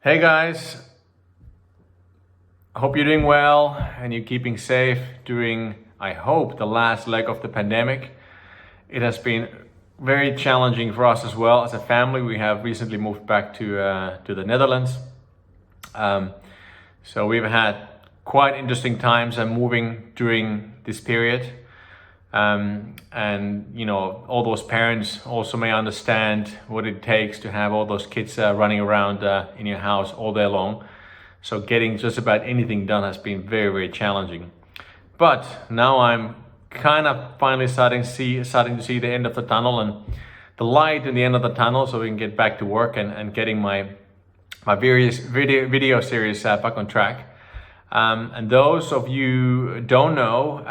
Hey guys, I hope you're doing well and you're keeping safe during, I hope, the last leg of the pandemic. It has been very challenging for us as well as a family. We have recently moved back to the Netherlands. So we've had quite interesting times moving during this period. And you know, all those parents also may understand what it takes to have all those kids running around in your house all day long. So getting just about anything done has been very, very challenging. But now I'm kind of finally starting to see the end of the tunnel and the light in the end of the tunnel, so we can get back to work and getting my various video series back on track. And those of you who don't know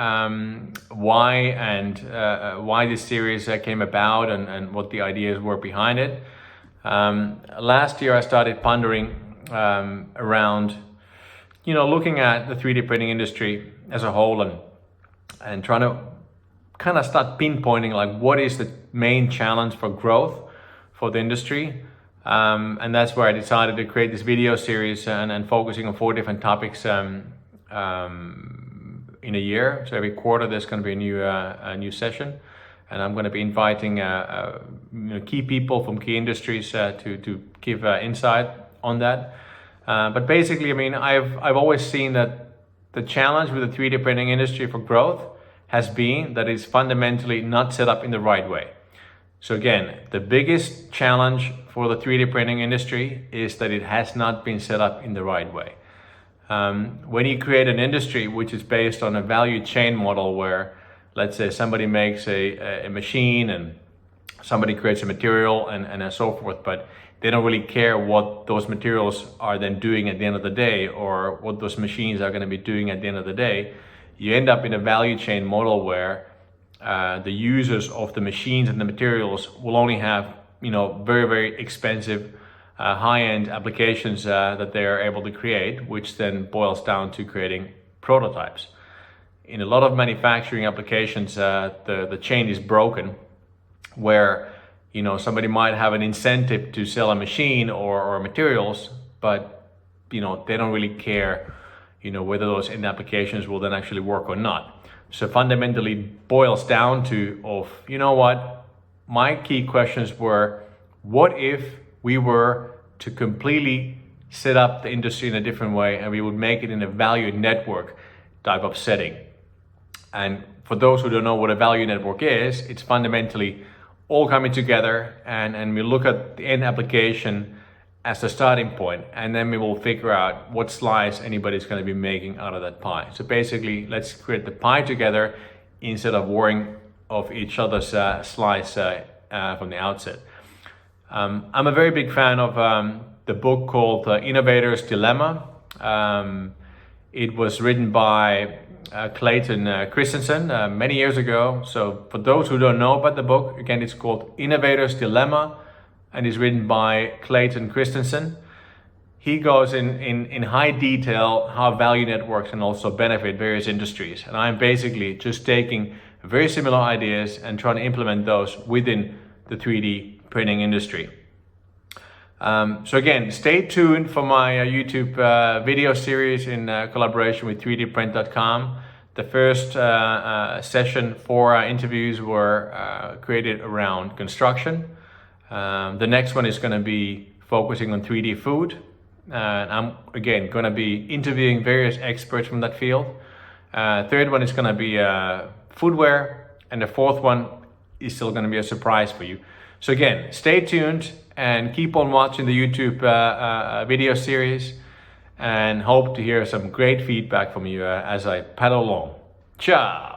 why this series came about and what the ideas were behind it, last year I started pondering around, you know, looking at the 3D printing industry as a whole and trying to kind of start pinpointing like what is the main challenge for growth for the industry. And that's where I decided to create this video series and focusing on 4 different topics in a year. So every quarter there's going to be a new session, and I'm going to be inviting key people from key industries to give insight on that. But basically, I mean, I've always seen that the challenge with the 3D printing industry for growth has been that it's fundamentally not set up in the right way. So again, the biggest challenge for the 3D printing industry is that it has not been set up in the right way. When you create an industry which is based on a value chain model where, let's say, somebody makes a machine and somebody creates a material and so forth, but they don't really care what those materials are then doing at the end of the day or what those machines are going to be doing at the end of the day, you end up in a value chain model where the users of the machines and the materials will only have, you know, very, very expensive high-end applications that they are able to create, which then boils down to creating prototypes. In a lot of manufacturing applications, the chain is broken, where, you know, somebody might have an incentive to sell a machine or materials, but, you know, they don't really care, you know, whether those end applications will then actually work or not. So fundamentally boils down to you know what, my key questions were, what if we were to completely set up the industry in a different way and we would make it in a value network type of setting? And for those who don't know what a value network is, it's fundamentally all coming together and we look at the end application as the starting point, and then we will figure out what slice anybody's going to be making out of that pie. So basically, let's create the pie together instead of worrying of each other's slice from the outset. I'm a very big fan of the book called Innovator's Dilemma. It was written by Clayton Christensen many years ago. So for those who don't know about the book, again, it's called Innovator's Dilemma, and is written by Clayton Christensen. He goes in high detail how value networks can also benefit various industries. And I'm basically just taking very similar ideas and trying to implement those within the 3D printing industry. So again, stay tuned for my YouTube video series in collaboration with 3dprint.com. The first session 4 interviews were created around construction. The next one is going to be focusing on 3D food. I'm again going to be interviewing various experts from that field. Third one is going to be footwear, and the fourth one is still going to be a surprise for you. So again, stay tuned and keep on watching the YouTube video series, and hope to hear some great feedback from you as I paddle along. Ciao!